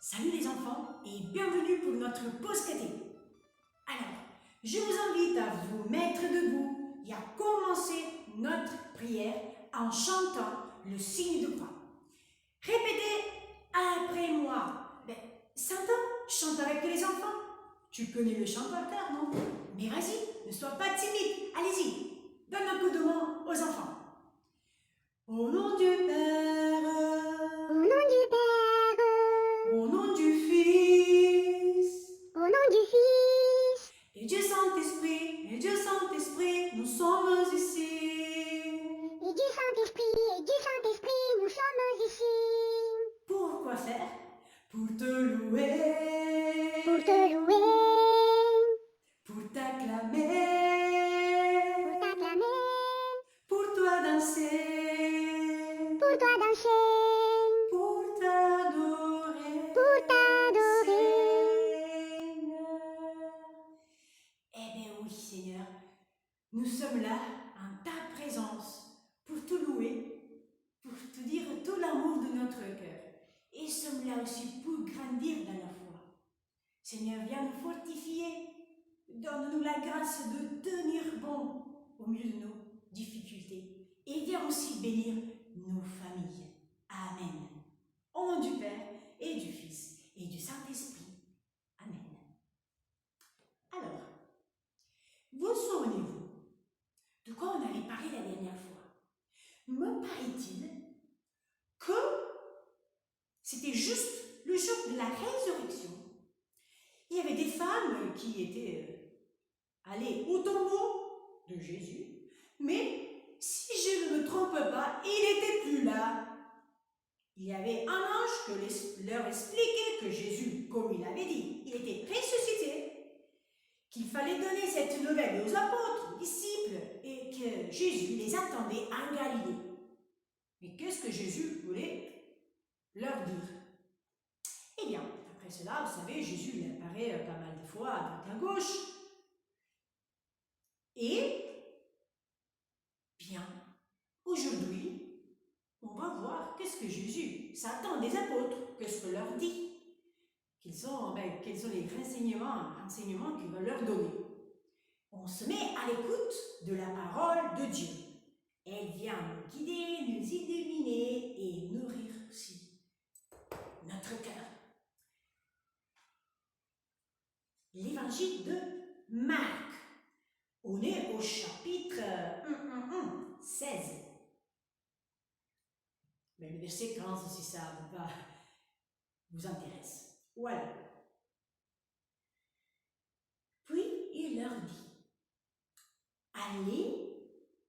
Salut les enfants et bienvenue pour notre pause caté. Alors, je vous invite à vous mettre debout et à commencer notre prière en chantant le signe de croix. Répétez après moi. Satan, chante avec les enfants. Tu connais le chant par cœur, non? Mais vas-y, ne sois pas timide. Allez-y, donne un coup de main aux enfants. Au nom du Père, Au nom du Père, au nom du Fils, au nom du Fils, et Dieu Saint-Esprit, nous sommes ici. et du Saint-Esprit, nous sommes ici. Pourquoi faire? Pour te louer, Pour te louer, pour t'acclamer, pour t'acclamer, pour toi danser, pour toi danser, pour t'adorer, pour t'adorer. Seigneur. Eh bien oui, Seigneur, nous sommes là en ta présence pour te louer, pour te dire tout l'amour de notre cœur. Et sommes là aussi pour grandir dans la foi. Seigneur, viens nous fortifier. Donne-nous la grâce de tenir bon au milieu de nos difficultés. Et viens aussi bénir nos familles. Amen. Au nom du Père et du Fils et du Saint-Esprit. Amen. Alors, vous souvenez-vous de quoi on avait parlé la dernière fois? Me paraît-il que c'était juste le jour de la résurrection. Il y avait des femmes qui étaient allées au tombeau de Jésus, mais si je ne me trompe pas, il n'était plus là. Il y avait un ange qui leur expliquait que Jésus, comme il avait dit, il était ressuscité, qu'il fallait donner cette nouvelle aux apôtres, aux disciples, et que Jésus les attendait en Galilée. Mais qu'est-ce que Jésus voulait leur dire? Eh bien, après cela, vous savez, Jésus il apparaît pas mal de fois à droite à gauche. Et, bien, aujourd'hui, on va voir qu'est-ce que Jésus s'attend des apôtres, qu'est-ce que leur dit, quels sont les renseignements qu'il va leur donner. On se met à l'écoute de la parole de Dieu. Elle vient nous guider, nous illuminer et nourrir aussi notre cœur. L'évangile de Marc. On est au chapitre 16. Mais le verset 15, si ça vous intéresse. Voilà. Puis il leur dit, allez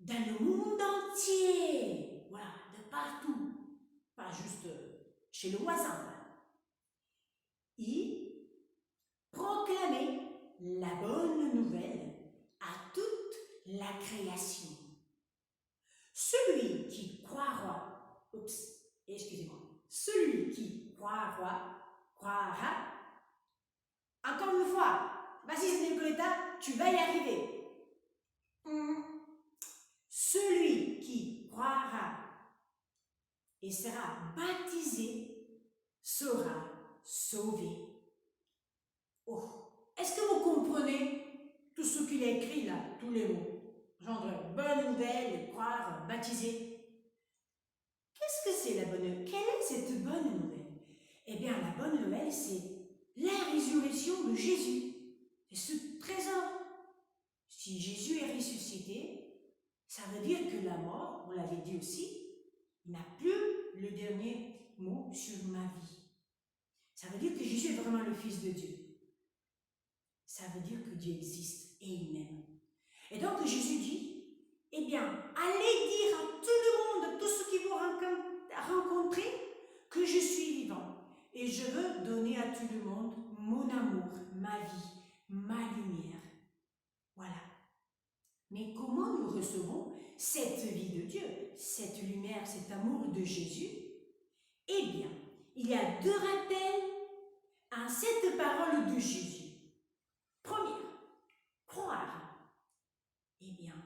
dans le monde entier. Voilà, de partout. Pas juste chez le voisin. Et proclamez la bonne nouvelle à toute la création. Celui qui croira, celui qui croira, encore une fois, vas-y Nicoletta, tu vas y arriver. Celui qui croira et sera baptisé sera sauvé. Oh, est-ce que vous comprenez tout ce qu'il a écrit là, tous les mots? Genre bonne nouvelle, croire, baptiser. Qu'est-ce que c'est la bonne nouvelle? Quelle est cette bonne nouvelle? Eh bien, la bonne nouvelle, c'est la résurrection de Jésus. C'est ce trésor. Si Jésus est ressuscité, ça veut dire que la mort, on l'avait dit aussi, n'a plus le dernier mot sur ma vie. Ça veut dire que Jésus est vraiment le Fils de Dieu. Ça veut dire que Dieu existe et il m'aime. Et donc Jésus dit, eh bien, allez dire à tout le monde, tous ceux qui vont rencontrer, que je suis vivant. Et je veux donner à tout le monde mon amour, ma vie, ma lumière. Voilà. Mais comment nous recevons cette vie de Dieu, cette lumière, cet amour de Jésus? Eh bien, il y a deux rappels à cette parole de Jésus. Première, croire. Eh bien,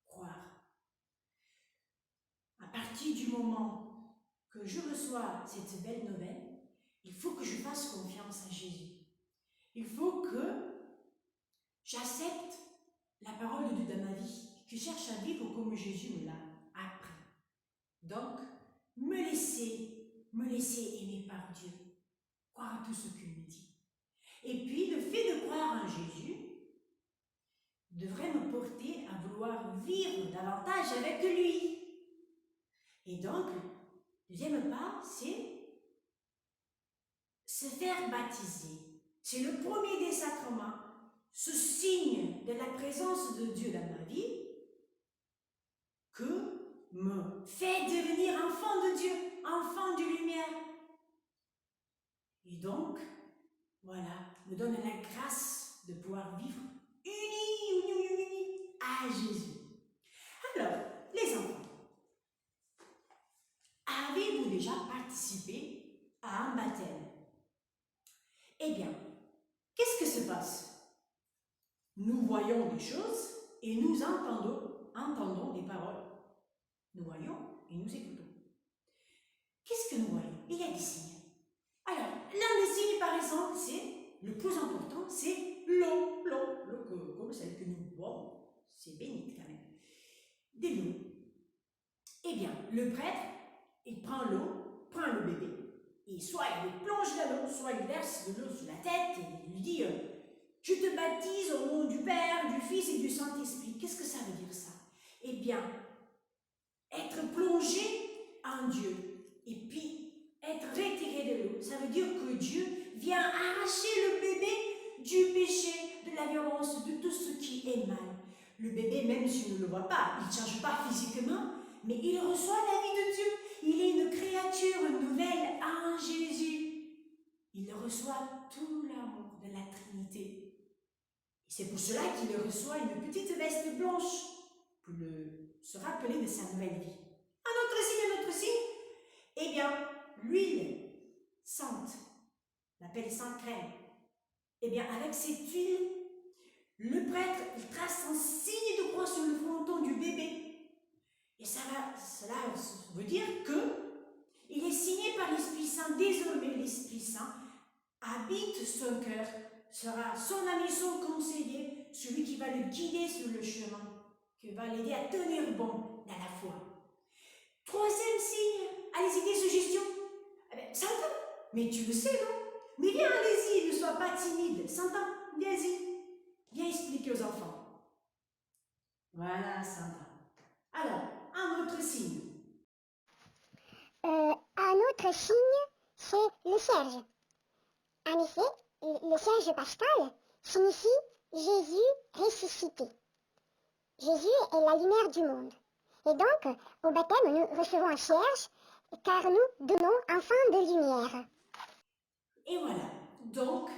croire. À partir du moment que je reçois cette belle nouvelle, il faut que je fasse confiance à Jésus. Il faut que j'accepte la parole de Dieu dans ma vie, que je cherche à vivre comme Jésus me l'a appris. Donc, me laisser aimer par Dieu, croire à tout ce qu'il me dit. Et puis, le fait de croire en Jésus devrait me porter à vouloir vivre davantage avec lui. Et donc, deuxième pas, c'est se faire baptiser. C'est le premier des sacrements, ce signe de la présence de Dieu dans ma vie que me fait devenir enfant de Dieu, enfant de lumière. Et donc, voilà, me donne la grâce de pouvoir vivre unis à Jésus. Alors, les enfants, avez-vous déjà participé à un baptême? Eh bien, qu'est-ce que se passe? Nous voyons des choses et nous entendons des paroles. Nous voyons et nous écoutons. Qu'est-ce que nous voyons? Il y a des signes. Alors, l'un des signes, par exemple, c'est, le plus important, c'est l'eau comme celle que nous boivons. C'est béni quand même. De l'eau. Eh bien, le prêtre, il prend l'eau, prend le bébé, et soit il le plonge dans l'eau, soit il verse de l'eau sur la tête, et il lui dit « Je te baptise au nom du Père, du Fils et du Saint-Esprit ». Qu'est-ce que ça veut dire ça? Eh bien, être plongé en Dieu, et puis être retiré de l'eau, ça veut dire que Dieu vient arracher le bébé du péché, de la violence, de tout ce qui est mal. Le bébé, même s'il ne le voit pas, il ne change pas physiquement, mais il reçoit la vie de Dieu. Il est une créature nouvelle en Jésus. Il reçoit tout l'amour de la Trinité. Et c'est pour cela qu'il reçoit une petite veste blanche pour se rappeler de sa nouvelle vie. Un autre signe, eh bien, l'huile sainte, on appelle sainte crème. Eh bien, avec cette huile, le prêtre trace un signe de croix sur le fronton du bébé. Et cela veut dire qu'il est signé par l'Esprit Saint. Désormais, l'Esprit Saint habite son cœur, sera son ami, son conseiller, celui qui va le guider sur le chemin, qui va l'aider à tenir bon dans la foi. Troisième signe, allez-y, des suggestions. Satan, mais tu le sais, non? Mais viens, allez-y, ne sois pas timide. Satan, viens-y. Viens expliquer aux enfants. Voilà, Satan. Alors, un autre signe. Un autre signe, c'est le cierge. En effet, le cierge pascal signifie Jésus ressuscité. Jésus est la lumière du monde. Et donc, au baptême, nous recevons un cierge, car nous donnons enfants de lumière. Et voilà, donc,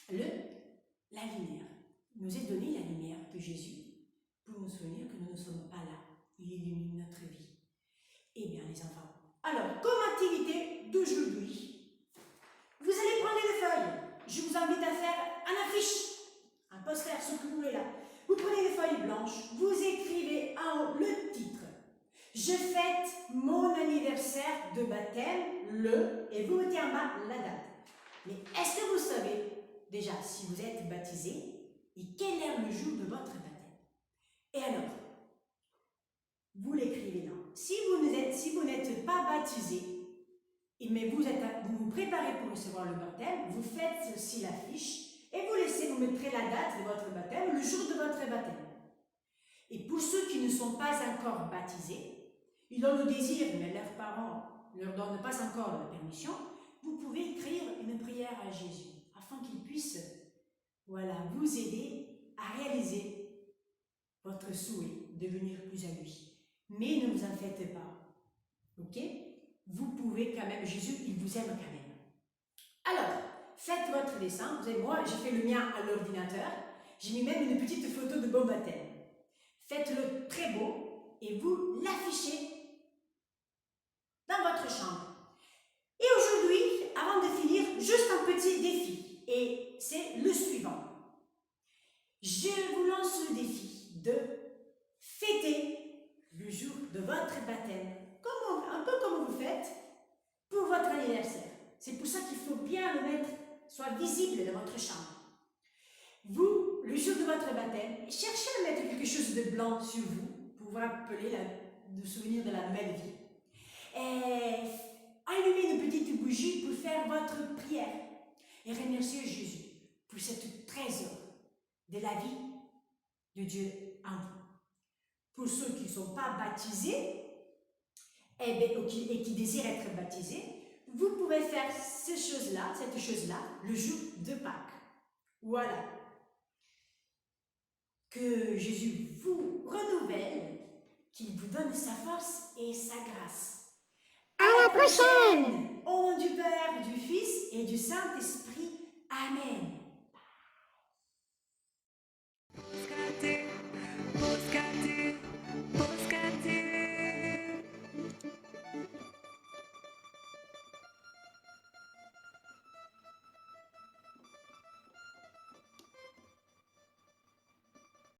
la lumière. Il nous est donné la lumière de Jésus pour nous souvenir que nous ne sommes pas là. Il illumine notre vie. Eh bien, les enfants, alors, comme activité d'aujourd'hui, vous allez prendre des feuilles. Je vous invite à faire un affiche, un poster, ce que vous voulez là. Vous prenez des feuilles blanches, vous écrivez en haut le titre. Je fête mon anniversaire de baptême et vous mettez en bas la date. Mais est-ce que vous savez déjà si vous êtes baptisé et quel est le jour de votre baptême? Et alors, vous l'écrivez là. Si vous n'êtes pas baptisé, mais vous vous préparez pour recevoir le baptême, vous faites aussi l'affiche et vous mettrez la date de votre baptême, le jour de votre baptême. Et pour ceux qui ne sont pas encore baptisés, ils ont le désir, mais leurs parents ne leur donnent pas encore la permission, vous pouvez écrire une prière à Jésus, afin qu'il puisse vous aider à réaliser votre souhait de venir plus à lui. Mais ne vous en faites pas, ok? Vous pouvez quand même, Jésus, il vous aime quand même. Alors, faites votre dessin. Vous savez, moi, j'ai fait le mien à l'ordinateur. J'ai mis même une petite photo de bon baptême. Faites-le très beau et vous l'affichez dans votre chambre. Et aujourd'hui, avant de finir, juste un petit défi. Et c'est le suivant. Je vous lance le défi de fêter le jour de votre baptême, un peu comme vous faites pour votre anniversaire. C'est pour ça qu'il faut bien le mettre, soit visible dans votre chambre. Vous, le jour de votre baptême, cherchez à mettre quelque chose de blanc sur vous pour vous rappeler le souvenir de la belle vie. Et allumez une petite bougie pour faire votre prière et remercier Jésus pour cette trésor de la vie de Dieu en vous. Pour ceux qui ne sont pas baptisés et qui désirent être baptisés, vous pouvez faire cette chose-là, le jour de Pâques. Voilà. Que Jésus vous renouvelle, qu'il vous donne sa force et sa grâce. À la prochaine! Au nom du Père, du Fils et du Saint-Esprit. Amen.